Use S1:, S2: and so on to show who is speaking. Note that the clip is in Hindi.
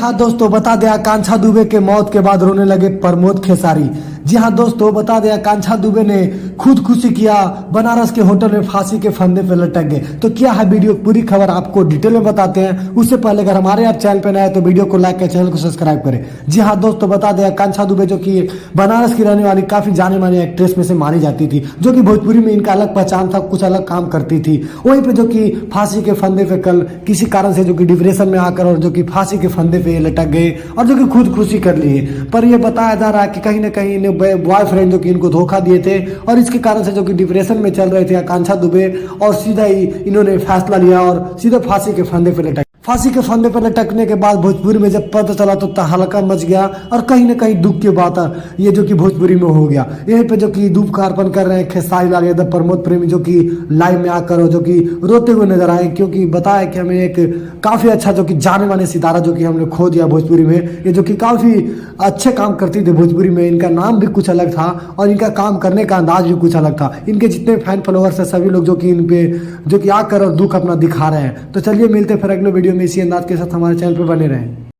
S1: हाँ दोस्तों, बता दें आकांक्षा दुबे के मौत के बाद रोने लगे प्रमोद खेसारी। जी हाँ दोस्तों, बता दें आकांक्षा दुबे ने खुदकुशी किया, बनारस के होटल में फांसी के फंदे पे लटक गए। तो क्या है वीडियो, पूरी खबर आपको डिटेल में बताते हैं। उससे पहले अगर हमारे आप चैनल पे नए हैं तो वीडियो को लाइक करें, चैनल को सब्सक्राइब करें। जी हाँ दोस्तों, बता दें आकांक्षा दुबे जो कि बनारस की रहने वाली काफी जाने मानी एक्ट्रेस में से मानी जाती थी, जो कि भोजपुरी में इनका अलग पहचान था, कुछ अलग काम करती थी। वहीं पे जो कि फांसी के फंदे पे कल किसी कारण से जो कि डिप्रेशन में आकर और जो कि फांसी के फंदे पे लटक गए और जो कि खुदकुशी कर लिए। पर यह बताया जा रहा है कि कहीं ना कहीं इन्हें बॉयफ्रेंड जो कि इनको धोखा दिए थे और इसके कारण से जो कि डिप्रेशन में चल रहे थे आकांक्षा दुबे, और सीधा ही इन्होंने फैसला लिया और सीधा फांसी के फंदे पे लटक। फांसी के फंदे पर लटकने के बाद भोजपुरी में जब पता चला तो तहलका मच गया और कहीं ना कहीं दुख की बात ये जो कि भोजपुरी में हो गया। यहीं पे जो कि दुख का अर्पण कर रहे हैं खेसारी लाल यादव, प्रमोद प्रेमी, जो कि लाइव में आकर जो कि रोते हुए नजर आए, क्योंकि बताया कि हमें एक काफी अच्छा जो कि जाने माने सितारा जो कि हमने खो दिया भोजपुरी में। ये जो कि काफी अच्छे काम करती थी भोजपुरी में, इनका नाम भी कुछ अलग था और इनका काम करने का अंदाज भी कुछ अलग था। इनके जितने फैन फॉलोअर्स है सभी लोग जो कि इन पे जो कि आकर और दुख अपना दिखा रहे हैं। तो चलिए मिलते फिर अगले वीडियो में इसी अंदाज के साथ हमारे चैनल पर बने रहें।